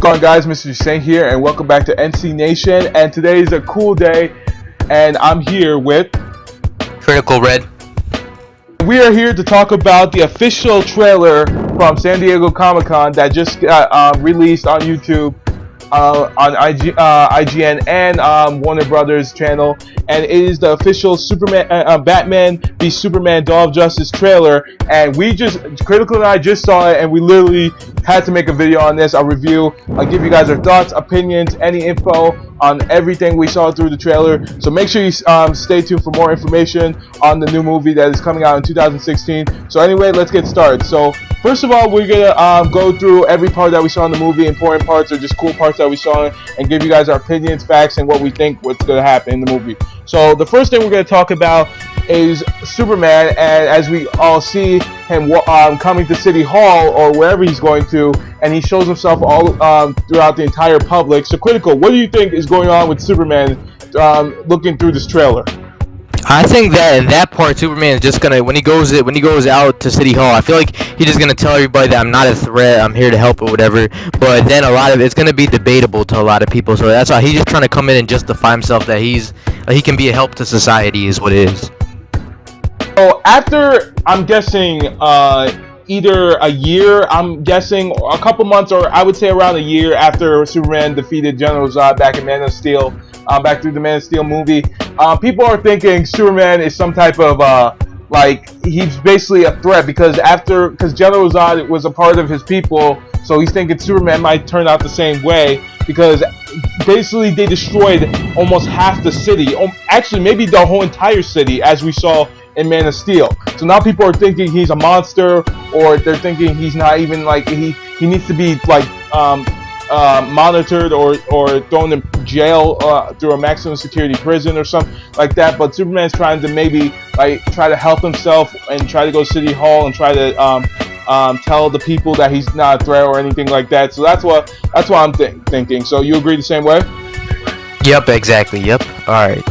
What's going on, guys? Mr. Saint here, and welcome back to NC Nation. And today is a cool day, and I'm here with Critical Red. We are here to talk about the official trailer from San Diego Comic-Con that just got released on YouTube, on IGN and Warner Brothers channel, and it is the official Batman v Superman Dawn of Justice trailer. And Critical and I just saw it, and we literally had to make a video on this, a review. I'll give you guys our thoughts, opinions, any info on everything we saw through the trailer. So make sure you stay tuned for more information on the new movie that is coming out in 2016. So anyway, let's get started. So first of all, we're gonna go through every part that we saw in the movie, important parts or just cool parts that we saw, and give you guys our opinions, facts, and what we think what's gonna happen in the movie. So the first thing we're gonna talk about is Superman, and as we all see him coming to City Hall or wherever he's going to, and he shows himself all throughout the entire public. So Critical, what do you think is going on with Superman looking through this trailer? I think that in that part, Superman is just gonna when he goes out to City Hall, I feel like he's just gonna tell everybody that I'm not a threat, I'm here to help or whatever. But then a lot of it's gonna be debatable to a lot of people, so that's why he's just trying to come in and justify himself that he can be a help to society, is what it is. So after, I'm guessing, either a year, I'm guessing, a couple months, or I would say around a year after Superman defeated General Zod back in Man of Steel, back through the Man of Steel movie, people are thinking Superman is some type of, he's basically a threat because General Zod was a part of his people, so he's thinking Superman might turn out the same way because basically they destroyed almost half the city, actually maybe the whole entire city, as we saw in Man of Steel. So now people are thinking he's a monster, or they're thinking he's not even he needs to be monitored or thrown in jail through a maximum security prison or something like that. But Superman's trying to maybe try to help himself and try to go to City Hall and try to tell the people that he's not a threat or anything like that. So that's what I'm thinking. So you agree the same way? Yep, exactly. Yep. All right.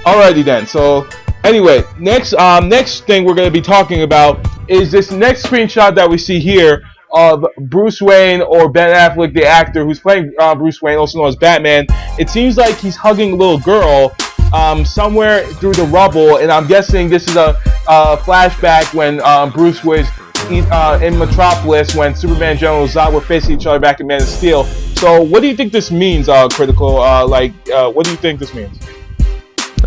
Alrighty then. So anyway, next thing we're going to be talking about is this next screenshot that we see here of Bruce Wayne, or Ben Affleck, the actor who's playing Bruce Wayne, also known as Batman. It seems like he's hugging a little girl somewhere through the rubble, and I'm guessing this is a flashback when Bruce was in Metropolis when Superman and General Zod were facing each other back in Man of Steel. So what do you think this means, Critical? What do you think this means?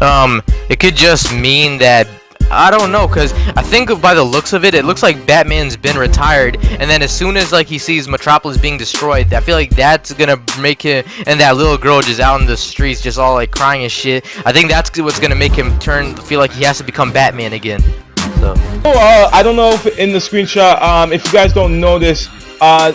It could just mean that, I don't know, because I think by the looks of it, it looks like Batman's been retired, and then as soon as he sees Metropolis being destroyed, I feel like that's gonna make him, and that little girl just out in the streets just all crying and shit, I think that's what's gonna make him feel like he has to become Batman again. So I don't know if in the screenshot, if you guys don't know this,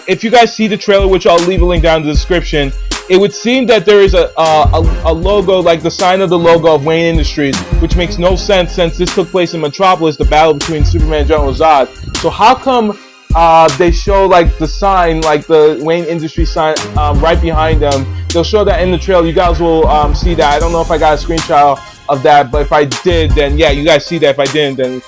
if you guys see the trailer, which I'll leave a link down in the description, it would seem that there is a logo, like the sign of the logo of Wayne Industries, which makes no sense since this took place in Metropolis, the battle between Superman and General Zod. So how come they show the sign, the Wayne Industries sign, right behind them? They'll show that in the trailer. You guys will see that. I don't know if I got a screenshot of that, but if I did, then yeah, you guys see that. If I didn't, then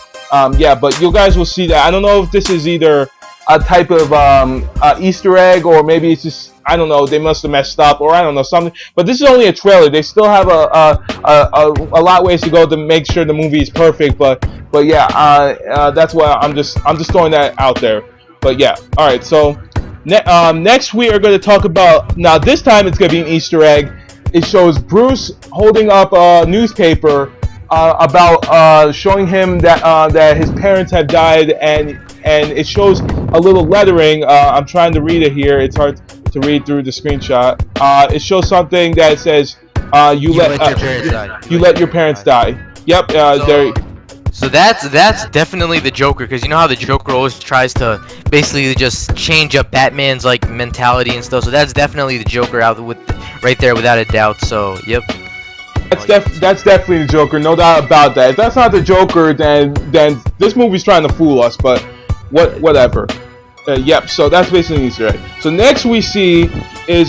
yeah, but you guys will see that. I don't know if this is either a type of Easter egg, or maybe it's just, I don't know, they must have messed up, or I don't know, something. But this is only a trailer. They still have a lot of ways to go to make sure the movie is perfect. But yeah, that's why I'm just throwing that out there. But yeah, all right. So next we are going to talk about, now this time it's going to be an Easter egg. It shows Bruce holding up a newspaper about showing him that his parents have died, and it shows a little lettering. I'm trying to read it here. It's hard to read through the screenshot. It shows something that says, "You let your parents die." Yep. So that's definitely the Joker, because you know how the Joker always tries to basically just change up Batman's mentality and stuff. So that's definitely the Joker right there without a doubt. So yep. That's definitely the Joker, no doubt about that. If that's not the Joker, then this movie's trying to fool us. But whatever. Yep. So that's basically an Easter egg. So next we see is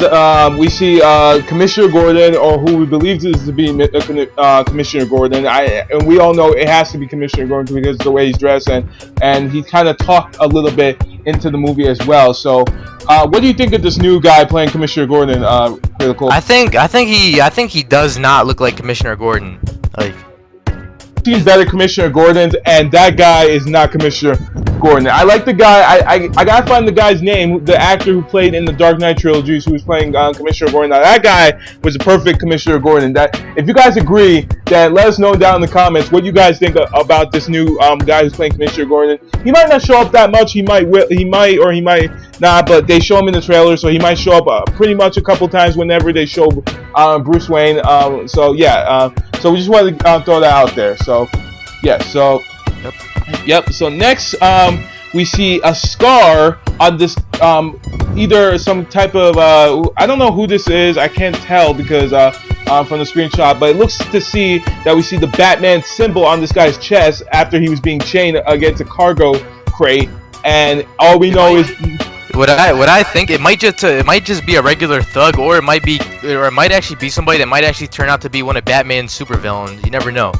Commissioner Gordon, or who we believe is to be Commissioner Gordon. And we all know it has to be Commissioner Gordon because of the way he's dressed, and he kind of talked a little bit into the movie as well. So, what do you think of this new guy playing Commissioner Gordon? Critical. I think he does not look like Commissioner Gordon. Like, seen better Commissioner Gordons, and that guy is not Commissioner Gordon. I like the guy. I gotta find the guy's name, the actor who played in the Dark Knight trilogies, who was playing Commissioner Gordon. Now, that guy was a perfect Commissioner Gordon. That, if you guys agree, then let us know down in the comments what you guys think about this new guy who's playing Commissioner Gordon. He might not show up that much. He might, or he might not. But they show him in the trailer, so he might show up pretty much a couple times whenever they show Bruce Wayne. So yeah. So we just wanted to throw that out there. So yeah. So. Yep. So next, we see a scar on this, either some type of, I don't know who this is. I can't tell because from the screenshot, but it looks to see that we see the Batman symbol on this guy's chest after he was being chained against a cargo crate, and all we know is. What I think, it might just be a regular thug, or it might actually be somebody that might actually turn out to be one of Batman's supervillains. You never know.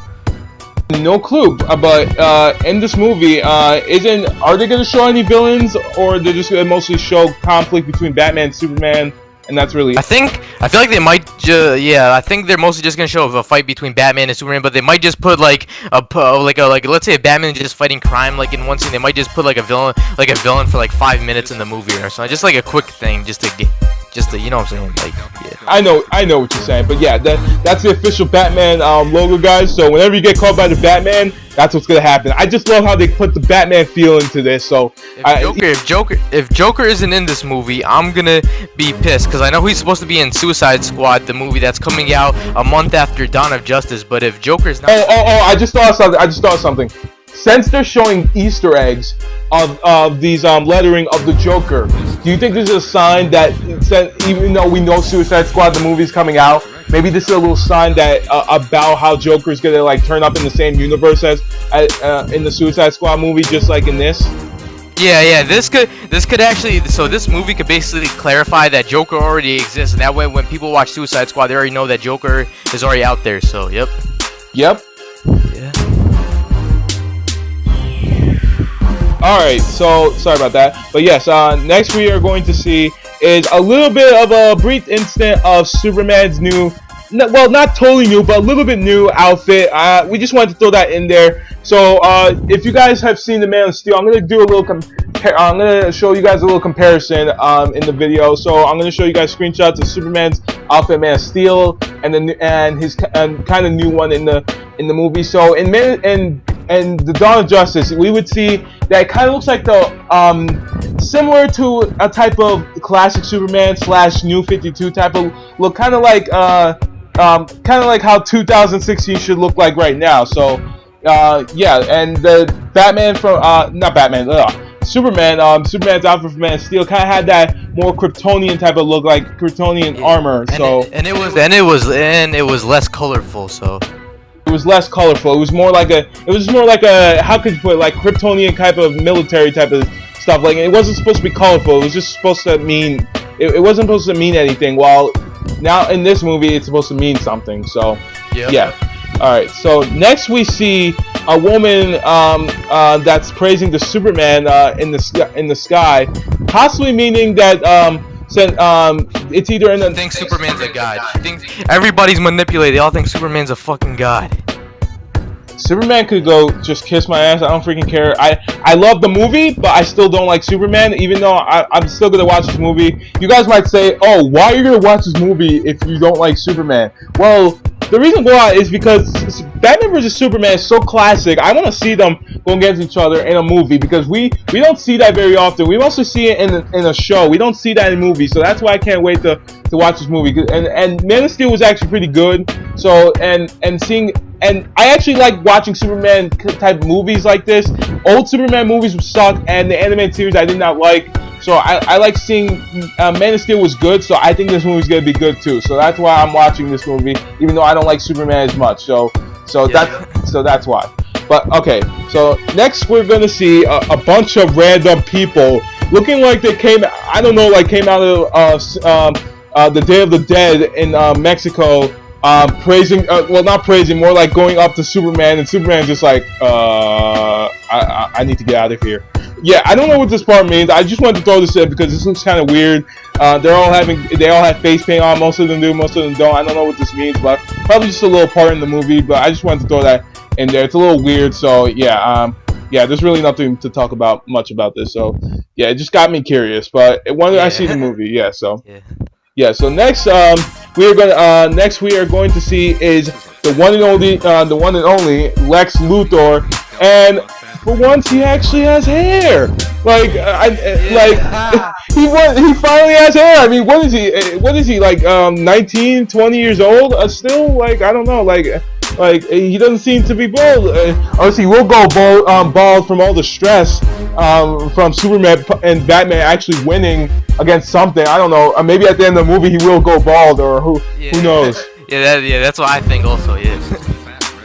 No clue, but in this movie, are they going to show any villains, or they're just going to mostly show conflict between Batman and Superman, and that's really? I feel like they might I think they're mostly just going to show a fight between Batman and Superman, but they might just put like let's say Batman is just fighting crime, like in one scene they might just put like a villain for like 5 minutes in the movie or something, just like a quick thing, just to you know what I'm saying, like, yeah. I know what you're saying, but yeah, that's the official Batman logo, guys. So whenever you get caught by the Batman, that's what's gonna happen. I just love how they put the Batman feel into this. So if Joker isn't in this movie, I'm gonna be pissed, because I know he's supposed to be in Suicide Squad, the movie that's coming out a month after Dawn of Justice. But if Joker's not, I just thought something. Since they're showing Easter eggs of these lettering of the Joker, do you think this is a sign that, even though we know Suicide Squad the movie's coming out, maybe this is a little sign that about how Joker's gonna like turn up in the same universe as in the Suicide Squad movie, just like in this? Yeah. This could actually, so this movie could basically clarify that Joker already exists, and that way when people watch Suicide Squad, they already know that Joker is already out there. So yep. Yeah. Alright, so sorry about that, but yes, next we are going to see is a little bit of a brief instant of Superman's new, well, not totally new, but a little bit new outfit. We just wanted to throw that in there. So if you guys have seen the Man of Steel, I'm going to do a little I'm going to show you guys a little comparison in the video. So I'm going to show you guys screenshots of Superman's outfit, Man of Steel, and his kind of new one in the movie. So in the Dawn of Justice, we would see that it kind of looks like the similar to a type of classic Superman / New 52 type of look, kind of like how 2016 should look like right now. So yeah, and the Batman from Superman's outfit from Man of Steel kind of had that more Kryptonian type of look, like Kryptonian armor. It was less colorful. So. It was less colorful. It was more like a how could you put it, like Kryptonian type of military type of stuff. Like, it wasn't supposed to be colorful. It was just supposed to mean it wasn't supposed to mean anything. While now in this movie it's supposed to mean something. So yeah. All right. So next we see a woman that's praising the Superman in the sky, possibly meaning that it's either in the. I think Superman's a god. I think everybody's manipulated. They all think Superman's a fucking god. Superman could go just kiss my ass. I don't freaking care. I love the movie, but I still don't like Superman, even though I'm still gonna watch this movie. You guys might say, oh, why are you gonna watch this movie if you don't like Superman? Well, the reason why is because Batman vs Superman is so classic. I want to see them go against each other in a movie, because we don't see that very often. We mostly see it in a show. We don't see that in movies, so that's why I can't wait to watch this movie. And Man of Steel was actually pretty good. So and I actually like watching Superman type movies like this. Old Superman movies would suck, and the animated series I did not like. So I like seeing Man of Steel was good, so I think this movie's gonna be good too. So that's why I'm watching this movie, even though I don't like Superman as much. So that's why. But okay, so next we're gonna see a bunch of random people looking like they came. I don't know, like came out of the Day of the Dead in Mexico. Praising, well, not praising, more like going up to Superman, and Superman just like, I need to get out of here. Yeah, I don't know what this part means. I just wanted to throw this in because this looks kind of weird. They all have face paint on. Most of them do, most of them don't. I don't know what this means, but probably just a little part in the movie. But I just wanted to throw that in there. It's a little weird, so yeah. Yeah, there's really nothing to talk about much about this. So yeah, it just got me curious. But when I see the movie, yeah. So yeah. So next, we are going to see is the one and only Lex Luthor, and for once he actually has hair. Like he finally has hair. I mean, what is he like 19, 20 years old? Still, like, I don't know, like he doesn't seem to be bald. Unless he will go bald from all the stress from Superman and Batman actually winning against something. I don't know. Maybe at the end of the movie he will go bald, or who knows? That's what I think also. Yeah.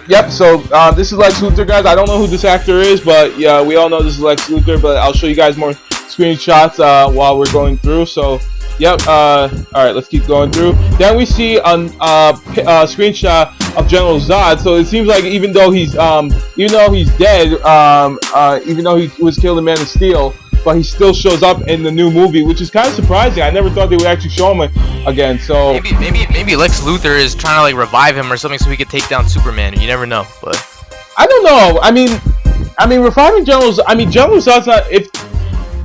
Yep. So this is Lex Luthor, guys. I don't know who this actor is, but yeah, we all know this is Lex Luthor. But I'll show you guys more screenshots while we're going through. So. Yep. All right. Let's keep going through. Then we see a screenshot of General Zod. So it seems like even though he's dead, even though he was killed in Man of Steel, but he still shows up in the new movie, which is kind of surprising. I never thought they would actually show him again. So maybe Lex Luthor is trying to like revive him or something so he could take down Superman. You never know. But I don't know. I mean, reviving General Zod's not.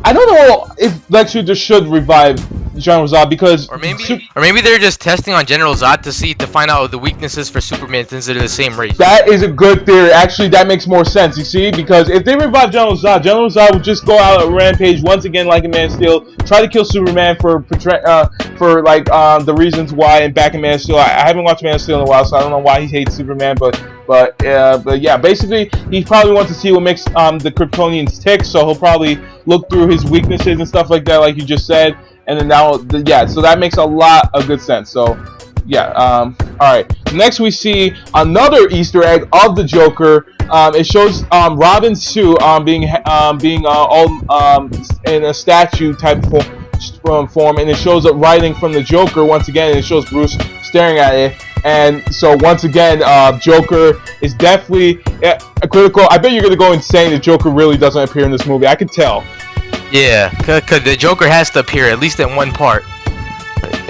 I don't know if Lex Luthor should revive General Zod because or maybe they're just testing on General Zod to find out the weaknesses for Superman since they're the same race. That is a good theory. Actually, that makes more sense. You see, because if they revive General Zod would just go out on a rampage once again, like in Man of Steel, try to kill Superman for the reasons why. And back in Man of Steel, I haven't watched Man of Steel in a while, so I don't know why he hates Superman, but yeah, basically he probably wants to see what makes the Kryptonians tick, so he'll probably look through his weaknesses and stuff like that, like you just said. And then so that makes a lot of good sense. So, yeah. All right. Next, we see another Easter egg of the Joker. It shows Robin's suit being all in a statue type form, and it shows it writing from the Joker once again, and it shows Bruce staring at it. And so once again, Joker is definitely critical. I bet you're gonna go insane if Joker really doesn't appear in this movie. I can tell. Yeah, cause the Joker has to appear at least in one part.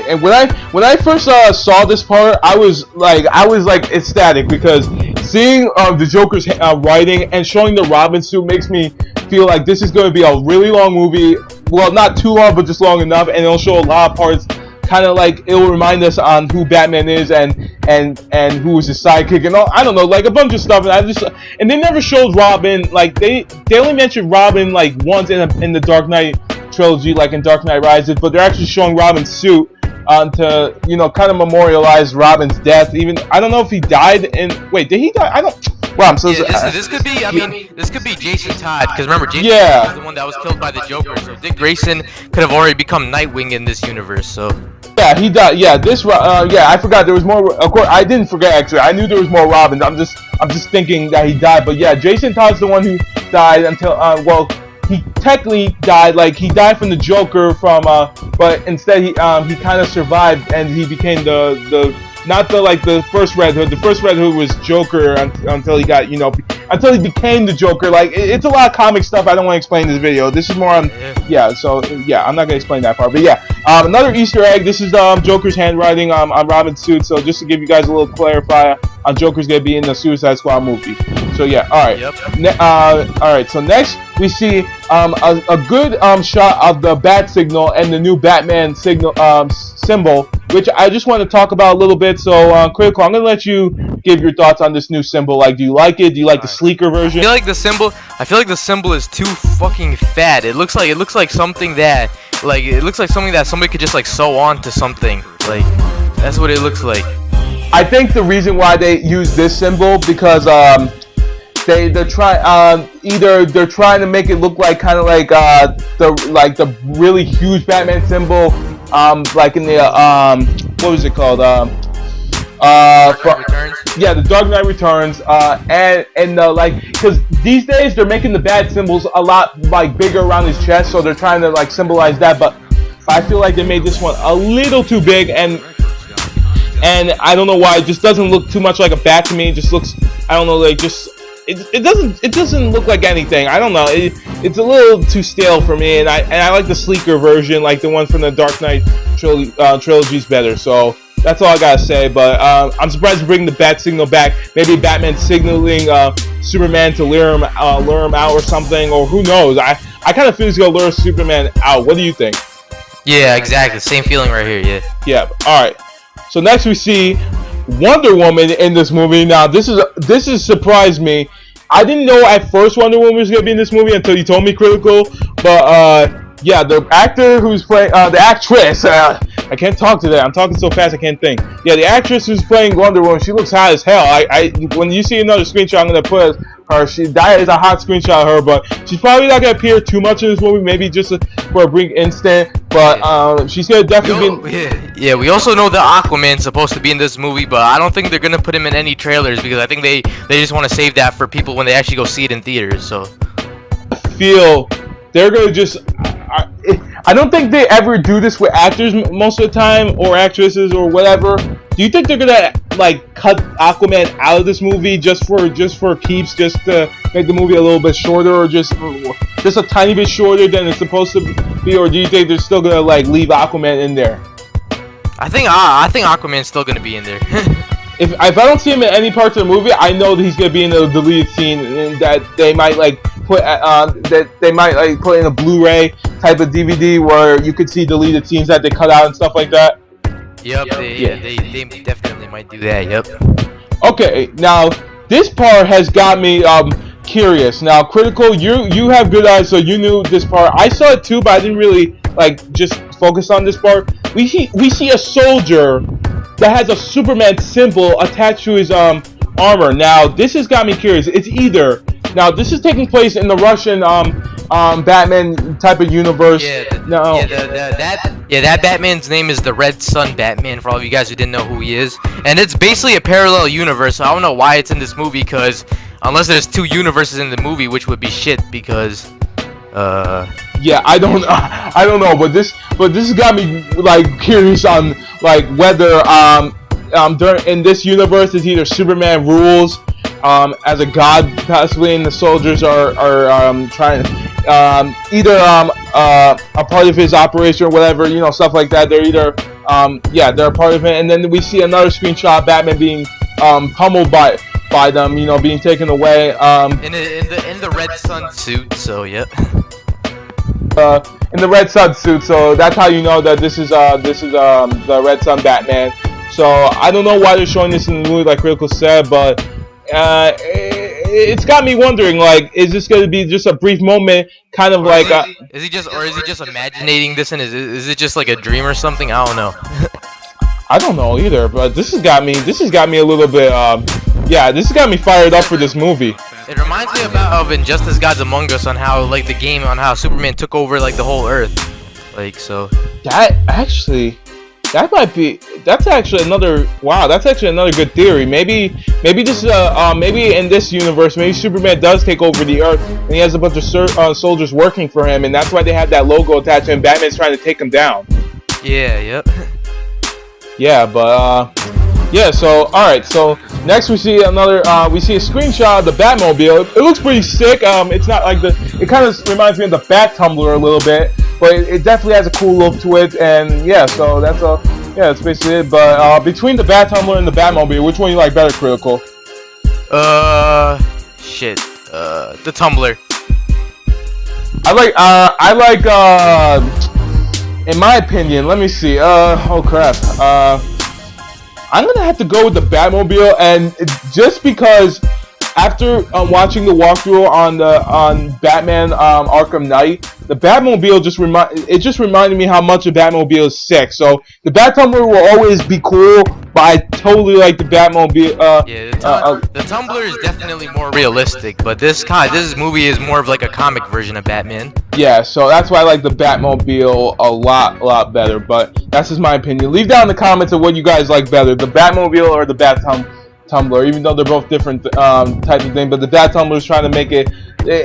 And when I first saw this part, I was like ecstatic because seeing the Joker's writing and showing the Robin suit makes me feel like this is going to be a really long movie. Well, not too long, but just long enough, and it'll show a lot of parts. Kind of like it'll remind us on who Batman is and who is his sidekick and all. I don't know, like a bunch of stuff. And they never showed Robin. Like they only mentioned Robin like once in the Dark Knight trilogy, like in Dark Knight Rises. But they're actually showing Robin's suit to kind of memorialize Robin's death. Even I don't know if he died. Wait, did he die? I don't. Well, I'm so. Yeah, this could be. I mean, this could be Jason Todd because remember, Jason Todd was the one that was killed by the Joker. So Dick Grayson could have already become Nightwing in this universe. So. Yeah, he died. Yeah, I forgot there was more. Of course, I didn't forget actually. I knew there was more Robins. I'm just thinking that he died. But yeah, Jason Todd's the one who died until he technically died. Like he died from the Joker but instead he kind of survived and he became the first Red Hood. The first Red Hood was Joker until he got until he became the Joker. Like it's a lot of comic stuff. I don't want to explain this video. This is more on So I'm not gonna explain that part. But yeah, another Easter egg. This is Joker's handwriting on Robin's suit. So just to give you guys a little clarifier on Joker's gonna be in the Suicide Squad movie. So yeah, all right. Yep. All right. So next we see a good shot of the bat signal and the new Batman signal symbol, which I just want to talk about a little bit. So Critical, I'm gonna let you give your thoughts on this new symbol. Like, do you like it? Do you like the sleeker version? I feel like the symbol is too fucking fat. It looks like something that somebody could just like sew on to something. Like that's what it looks like. I think the reason why they use this symbol because they're trying to make it look like kind of like the really huge Batman symbol like in the what was it called Yeah, the Dark Knight Returns, and like, because these days they're making the bat symbols a lot like bigger around his chest, so they're trying to like symbolize that. But I feel like they made this one a little too big, and I don't know why. It just doesn't look too much like a bat to me. It just looks, I don't know, like just it doesn't look like anything. I don't know. It's a little too stale for me, and I like the sleeker version, like the one from the Dark Knight trilogy's better. So. That's all I gotta say, but I'm surprised to bring the bat signal back. Maybe Batman signaling Superman to lure him out or something, or who knows. I kind of feel he's gonna lure Superman out. What do you think? Yeah, exactly. Same feeling right here. Yeah. Yeah. All right. So next we see Wonder Woman in this movie. Now this is surprised me. I didn't know at first Wonder Woman was gonna be in this movie until you told me, Critical. But yeah, the actor who's playing the actress. I can't talk today. I'm talking so fast I can't think. Yeah, the actress who's playing Wonder Woman, she looks hot as hell. When you see another screenshot, I'm gonna put her. That is a hot screenshot of her, but she's probably not gonna appear too much in this movie. Maybe just for a brief instant. But she's gonna definitely be. Yeah, we also know that Aquaman's supposed to be in this movie, but I don't think they're gonna put him in any trailers because I think they just want to save that for people when they actually go see it in theaters. So I feel they're gonna just. I don't think they ever do this with actors most of the time, or actresses, or whatever. Do you think they're gonna like cut Aquaman out of this movie just for keeps, just to make the movie a little bit shorter, or just a tiny bit shorter than it's supposed to be, or do you think they're still gonna like leave Aquaman in there? I think Aquaman's still gonna be in there. If I don't see him in any parts of the movie, I know that he's gonna be in the deleted scene, and that they might like put put in a Blu-ray type of DVD where you could see deleted scenes that they cut out and stuff like that. Yep. They definitely might do that. Yep. Okay, now this part has got me curious. Now, Critical, you have good eyes, so you knew this part. I saw it too, but I didn't really like just focus on this part. We see a soldier that has a Superman symbol attached to his armor. Now, this has got me curious. It's either this is taking place in the Russian Batman type of universe. That Batman's name is the Red Sun Batman, for all of you guys who didn't know who he is. And it's basically a parallel universe, so I don't know why it's in this movie, because unless there's two universes in the movie, which would be shit, because yeah, I don't know, but this has got me like curious on like whether in this universe is either Superman rules as a god possibly, and the soldiers are trying either a part of his operation or whatever, stuff like that. They're either they're a part of it, and then we see another screenshot of Batman being pummeled by them, being taken away in the Red Sun suit. So yep. In the Red Sun suit, so that's how you know that this is the Red Sun Batman. So I don't know why they're showing this in the movie, like Critical said, but it's got me wondering, like, is this going to be just a brief moment, kind of like? Is he just imagining this, and is it just like a dream or something? I don't know. I don't know either, but this has got me a little bit. This has got me fired up for this movie. It reminds me of Injustice: Gods Among Us, on how like the game, on how Superman took over like the whole Earth, like so. That's actually another good theory. Maybe this is maybe in this universe, maybe Superman does take over the Earth, and he has a bunch of soldiers working for him, and that's why they have that logo attached to him. Batman's trying to take him down. Yeah. Yep. Yeah, but so alright, so next we see a screenshot of the Batmobile. It looks pretty sick. It's not like it kind of reminds me of the Bat Tumbler a little bit, but it definitely has a cool look to it, and so that's basically it. But between the Bat Tumbler and the Batmobile, which one you like better, Critical? The Tumbler. I like in my opinion, let me see. Oh crap. I'm gonna have to go with the Batmobile, and just because after watching the walkthrough on Batman Arkham Knight, the Batmobile just reminded me how much the Batmobile is sick. So the Bat-Tumbler will always be cool, but I totally like the Batmobile. The Tumbler is definitely more realistic, but this movie is more of like a comic version of Batman. Yeah, so that's why I like the Batmobile a lot better. But that's just my opinion. Leave down in the comments of what you guys like better, the Batmobile or the Tumblr, even though they're both different types of thing. But the dad Tumblr is trying to make it,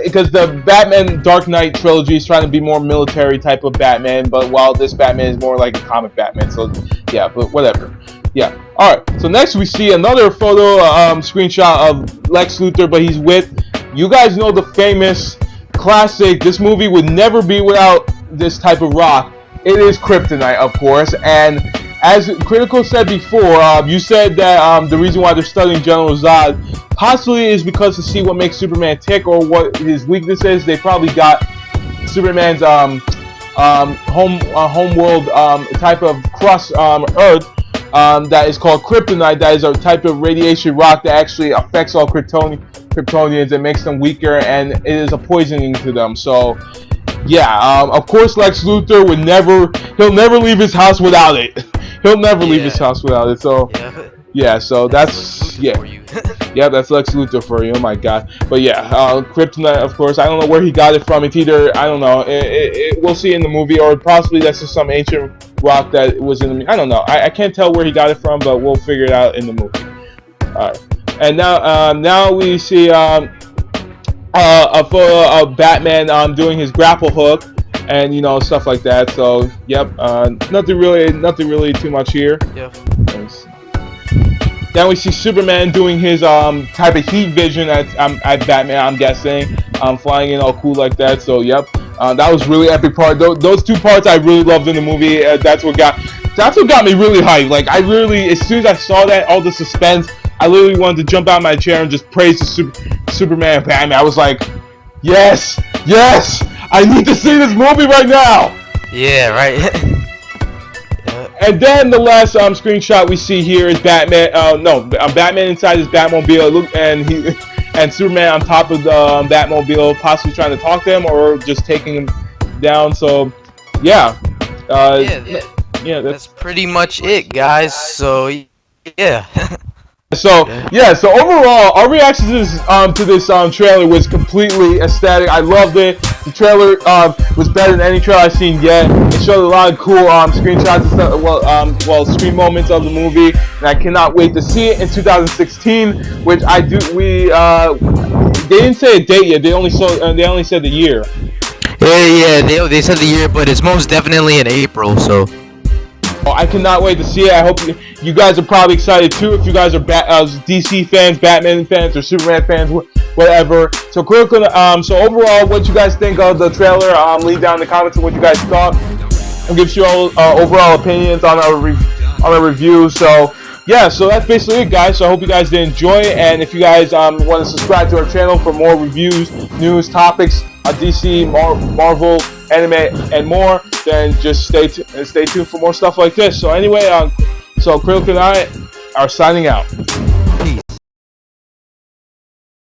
because the Batman Dark Knight trilogy is trying to be more military type of Batman, but while this Batman is more like a comic Batman. So yeah, but whatever. Yeah. All right. So next we see another photo screenshot of Lex Luthor, but he's with. You guys know the famous classic. This movie would never be without this type of rock. It is kryptonite, of course, and as Critical said before, you said that the reason why they're studying General Zod possibly is because to see what makes Superman tick or what his weakness is. They probably got Superman's homeworld type of crust, Earth, that is called kryptonite. That is a type of radiation rock that actually affects all Kryptonians and makes them weaker, and it is a poisoning to them. So yeah, of course Lex Luthor would he'll never leave his house without it. He'll never leave his house without it. So yeah, so that's yeah, that's Lex Luthor for you. Oh my god. But yeah, kryptonite, of course. I don't know where he got it from. It's either, I don't know, we'll see in the movie, or possibly that's just some ancient rock that was in the, I don't know. I can't tell where he got it from, but we'll figure it out in the movie. Alright. And now we see a photo of Batman doing his grapple hook, and you know, stuff like that. So yep, nothing really too much here. Yep. Then we see Superman doing his type of heat vision at Batman, I'm guessing, flying in all cool like that. So yep, that was really epic part. Those two parts I really loved in the movie. That's what got me really hyped. Like, I really, as soon as I saw that, all the suspense, I literally wanted to jump out of my chair and just praise the Superman and Batman. I was like, yes, I need to see this movie right now. Yeah, right. And then the last screenshot we see here is Batman. Batman inside his Batmobile, and Superman on top of the Batmobile, possibly trying to talk to him or just taking him down. So, yeah. That's pretty much it, guys. So, yeah. So overall, our reaction to this trailer was completely ecstatic. I loved it. The trailer was better than any trailer I've seen yet. It showed a lot of cool screenshots and stuff, screen moments of the movie, and I cannot wait to see it in 2016. Which I do. They didn't say a date yet. They only said the year. Yeah. They said the year, but it's most definitely in April. So. I cannot wait to see it. I hope you guys are probably excited too. If you guys are DC fans, Batman fans, or Superman fans, whatever. So so overall, what you guys think of the trailer? Leave down in the comments of what you guys thought, and give you all overall opinions on our review. So yeah, so that's basically it, guys. So I hope you guys did enjoy it, and if you guys want to subscribe to our channel for more reviews, news, topics on DC, Marvel, anime, and more, then just stay tuned for more stuff like this. So anyway, so Critical and I are signing out.